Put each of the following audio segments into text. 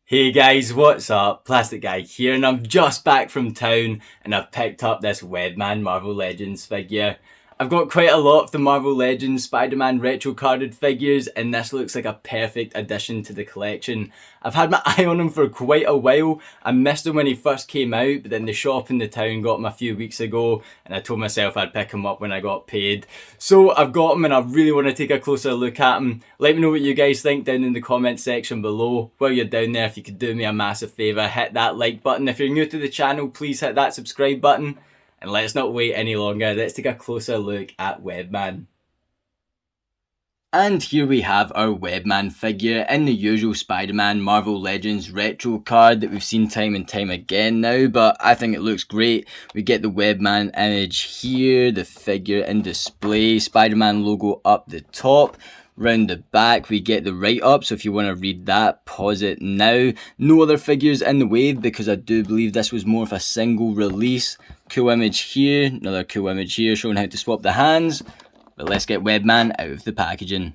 Hey guys, what's up? Plastic Guy here, and I'm just back from town and I've picked up this Webman Marvel Legends figure. I've got quite a lot of the Marvel Legends Spider-Man retro carded figures, and this looks like a perfect addition to the collection. I've had my eye on him for quite a while. I missed him when he first came out, but then the shop in the town got him a few weeks ago, and I told myself I'd pick him up when I got paid. So I've got him and I really want to take a closer look at him. Let me know what you guys think down in the comment section below. While you're down there, if you could do me a massive favour, hit that like button. If you're new to the channel, please hit that subscribe button. And let's not wait any longer, let's take a closer look at Webman. And here we have our Webman figure in the usual Spider-Man Marvel Legends retro card that we've seen time and time again now, but I think it looks great. We get the Webman image here, the figure in display, Spider-Man logo up the top. Round the back we get the write-up, so if you want to read that, pause it now. No other figures in the wave because I do believe this was more of a single release. Cool image here, another cool image here showing how to swap the hands. But let's get Webman out of the packaging.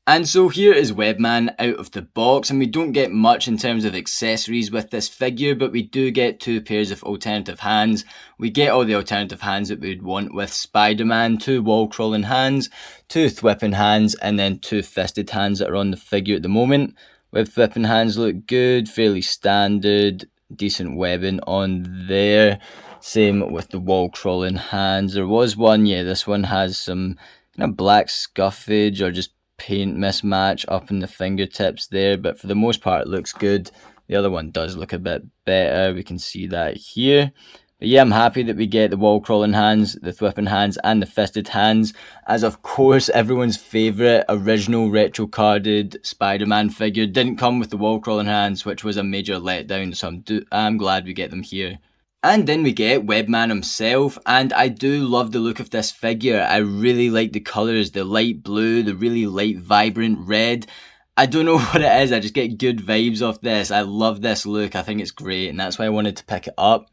And so here is Webman out of the box, and we don't get much in terms of accessories with this figure, but we do get two pairs of alternative hands. We get all the alternative hands that we'd want with Spider-Man, two wall crawling hands, two thwipping hands, and then two fisted hands that are on the figure at the moment. Web thwipping hands look good, fairly standard, decent webbing on there. Same with the wall crawling hands. There was one, this one has some kind of black scuffage or just paint mismatch up in the fingertips there, but for the most part it looks good. The other one does look a bit better, we can see that here. But yeah, I'm happy that we get the wall crawling hands, the thwipping hands, and the fisted hands, as of course everyone's favourite original retro carded Spider-Man figure didn't come with the wall crawling hands, which was a major letdown, so I'm glad we get them here. And then we get Webman himself, and I do love the look of this figure. I really like the colours, the light blue, the really light vibrant red. I don't know what it is, I just get good vibes off this. I love this look, I think it's great, and that's why I wanted to pick it up.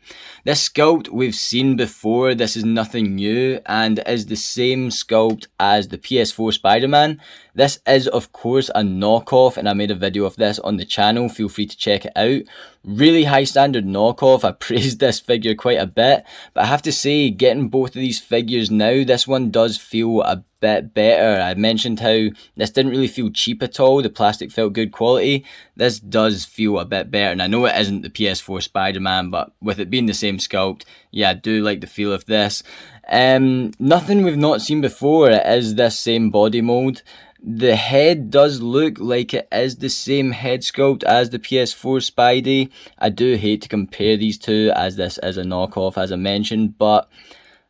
This sculpt we've seen before, this is nothing new, and is the same sculpt as the PS4 Spider-Man. This is of course a knockoff, and I made a video of this on the channel, feel free to check it out. Really high standard knockoff, I praised this figure quite a bit, but I have to say, getting both of these figures now, this one does feel a bit better. I mentioned how this didn't really feel cheap at all, the plastic felt good quality. This does feel a bit better, and I know it isn't the PS4 Spider-Man, but with it being the same sculpt, yeah, I do like the feel of this. Nothing we've not seen before, it is this same body mold. The head does look like it is the same head sculpt as the PS4 Spidey. I do hate to compare these two as this is a knockoff as I mentioned, but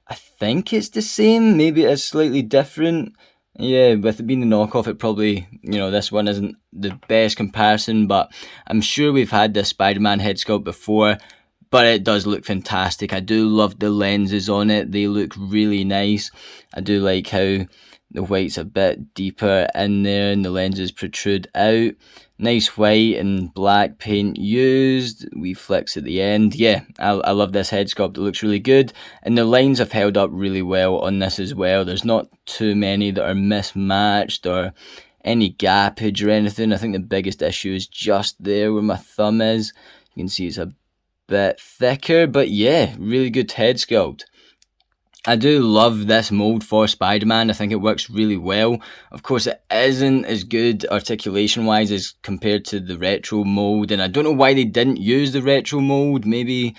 I think it's the same, maybe it's slightly different. Yeah, with it being the knockoff, it probably, this one isn't the best comparison, but I'm sure we've had this Spider-Man head sculpt before, but it does look fantastic. I do love the lenses on it, they look really nice. I do like how the white's a bit deeper in there and the lenses protrude out. Nice white and black paint used. Wee flicks at the end. Yeah, I love this head sculpt. It looks really good. And the lines have held up really well on this as well. There's not too many that are mismatched or any gappage or anything. I think the biggest issue is just there where my thumb is. You can see it's a bit thicker, but yeah, really good head sculpt. I do love this mold for Spider-Man. I think it works really well. Of course, it isn't as good articulation-wise as compared to the retro mold, and I don't know why they didn't use the retro mold. Maybe,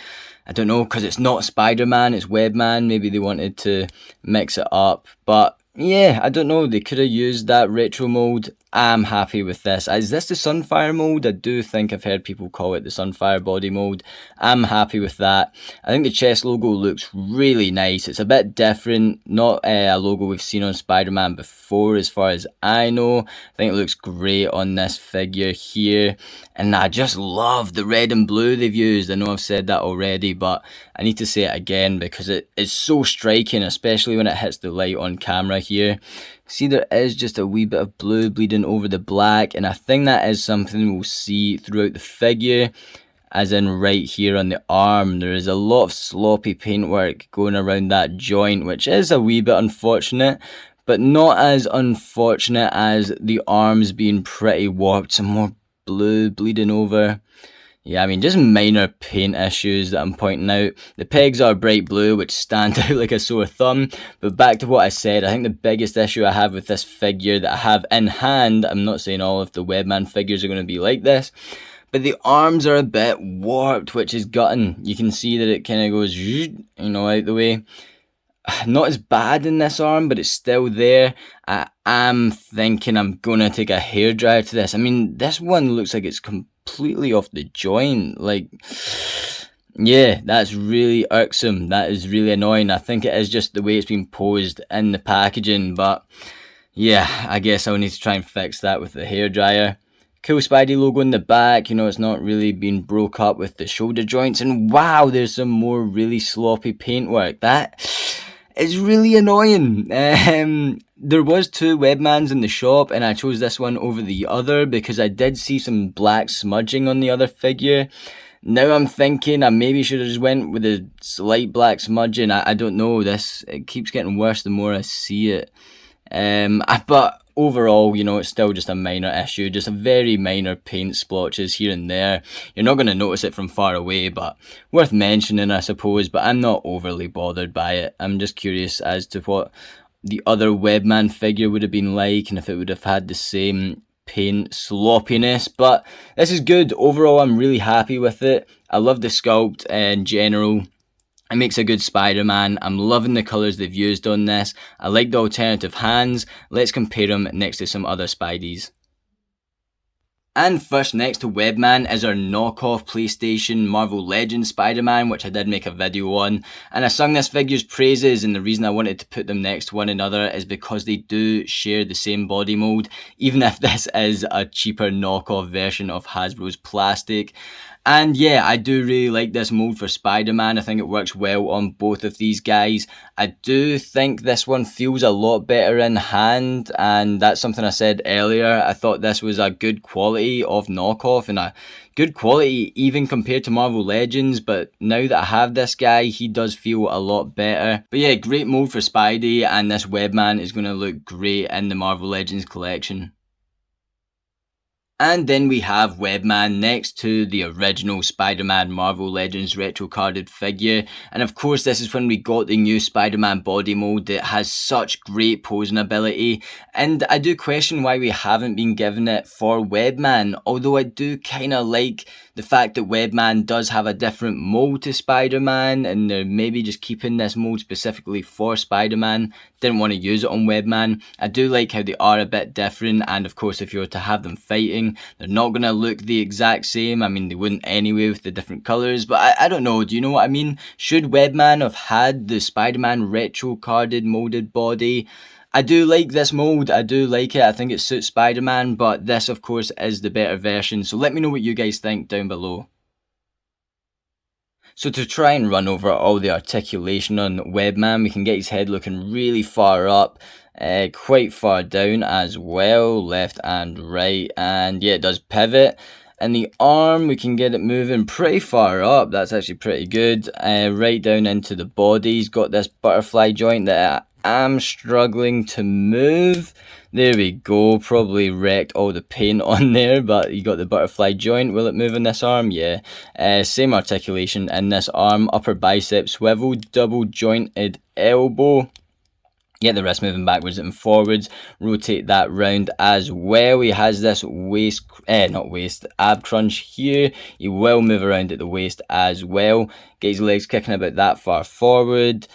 I don't know, because it's not Spider-Man, it's Webman. Maybe they wanted to mix it up, but yeah, I don't know. They could have used that retro mold. I'm happy with this. Is this the Sunfire mold? I do think I've heard people call it the Sunfire body mold. I'm happy with that. I think the chest logo looks really nice. It's a bit different. Not a logo we've seen on Spider-Man before as far as I know. I think it looks great on this figure here. And I just love the red and blue they've used. I know I've said that already, but I need to say it again because it is so striking, especially when it hits the light on camera here. See, there is just a wee bit of blue bleeding over the black, and I think that is something we'll see throughout the figure, as in right here on the arm. There is a lot of sloppy paintwork going around that joint, which is a wee bit unfortunate, but not as unfortunate as the arms being pretty warped. Some more blue bleeding over. Yeah, I mean, just minor paint issues that I'm pointing out. The pegs are bright blue, which stand out like a sore thumb. But back to what I said, I think the biggest issue I have with this figure that I have in hand, I'm not saying all of the Webman figures are going to be like this, but the arms are a bit warped, which is gutting. You can see that it kind of goes, out the way. Not as bad in this arm, but it's still there. I am thinking I'm gonna take a hairdryer to this. I mean, this one looks like it's completely off the joint. Like, yeah, that's really irksome. That is really annoying. I think it is just the way it's been posed in the packaging, but yeah, I guess I'll need to try and fix that with the hairdryer. Cool Spidey logo in the back, it's not really been broke up with the shoulder joints, and wow, there's some more really sloppy paintwork. That is really annoying. There was 2 Webmans in the shop, and I chose this one over the other because I did see some black smudging on the other figure. Now I'm thinking I maybe should have just went with a slight black smudging. I don't know, it keeps getting worse the more I see it. But overall, it's still just a minor issue, just a very minor paint splotches here and there. You're not going to notice it from far away, but worth mentioning, I suppose. But I'm not overly bothered by it. I'm just curious as to what the other Webman figure would have been like, and if it would have had the same paint sloppiness. But this is good. Overall, I'm really happy with it. I love the sculpt in general. It makes a good Spider-Man. I'm loving the colours they've used on this. I like the alternative hands. Let's compare them next to some other Spideys. And first next to Webman is our knockoff PlayStation Marvel Legends Spider-Man, which I did make a video on. And I sung this figure's praises, and the reason I wanted to put them next to one another is because they do share the same body mold, even if this is a cheaper knockoff version of Hasbro's plastic. And yeah, I do really like this mold for Spider-Man. I think it works well on both of these guys. I do think this one feels a lot better in hand, and that's something I said earlier. I thought this was a good quality of knockoff, and a good quality even compared to Marvel Legends, but now that I have this guy, he does feel a lot better. But yeah, great mold for Spidey, and this Webman is going to look great in the Marvel Legends collection. And then we have Webman next to the original Spider-Man Marvel Legends retro carded figure. And of course, this is when we got the new Spider-Man body mold that has such great posing ability. And I do question why we haven't been given it for Webman, although I do kind of like the fact that Webman does have a different mold to Spider-Man, and they're maybe just keeping this mold specifically for Spider-Man. Didn't want to use it on Webman. I do like how they are a bit different, and of course if you were to have them fighting, they're not going to look the exact same. I mean, they wouldn't anyway with the different colours, but I don't know, do you know what I mean? Should Webman have had the Spider-Man retro carded molded body? I do like this mold, I do like it, I think it suits Spider-Man, but this of course is the better version, so let me know what you guys think down below. So to try and run over all the articulation on Webman, we can get his head looking really far up, quite far down as well, left and right, and yeah, it does pivot. And the arm, we can get it moving pretty far up, that's actually pretty good, right down into the body. He's got this butterfly joint that I'm struggling to move. There we go, probably wrecked all the paint on there, but you got the butterfly joint. Will it move in this arm? Yeah. Same articulation in this arm, upper bicep swivel, double jointed elbow. Get the wrist moving backwards and forwards, rotate that round as well. He has this ab crunch here. He will move around at the waist as well. Get his legs kicking about that far forward.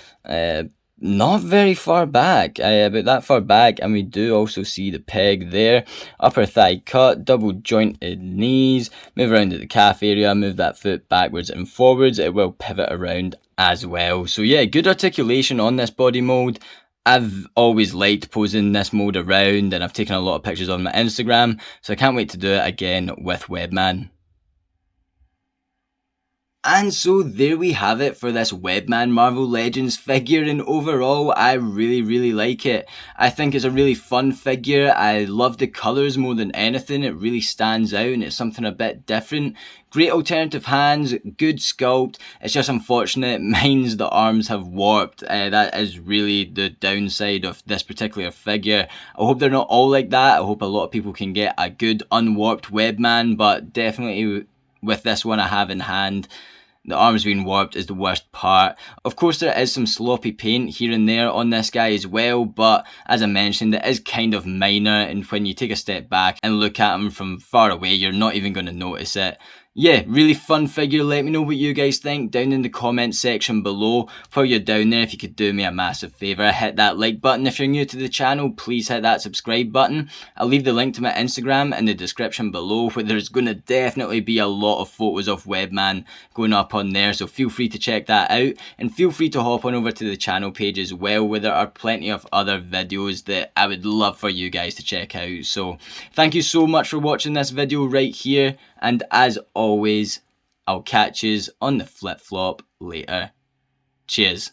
Not very far back, about that far back, and we do also see the peg there. Upper thigh cut, double jointed knees, move around at the calf area, move that foot backwards and forwards. It will pivot around as well. So yeah, good articulation on this body mold. I've always liked posing this mold around, and I've taken a lot of pictures on my Instagram, so I can't wait to do it again with Webman. And so there we have it for this Webman Marvel Legends figure, and overall I really like it. I think it's a really fun figure. I love the colours more than anything. It really stands out and it's something a bit different. Great alternative hands, good sculpt. It's just unfortunate mine's the arms have warped. That is really the downside of this particular figure. I hope they're not all like that. I hope a lot of people can get a good unwarped Webman, but definitely with this one I have in hand, the arms being warped is the worst part. Of course, there is some sloppy paint here and there on this guy as well, but as I mentioned, it is kind of minor, and when you take a step back and look at him from far away, you're not even going to notice it. Yeah, really fun figure. Let me know what you guys think down in the comment section below. While you're down there, if you could do me a massive favour, hit that like button. If you're new to the channel, please hit that subscribe button. I'll leave the link to my Instagram in the description below, where there's going to definitely be a lot of photos of Webman going up on there, so feel free to check that out, and feel free to hop on over to the channel page as well, where there are plenty of other videos that I would love for you guys to check out. So thank you so much for watching this video right here, and as always, I'll catch yous on the flip flop later. Cheers.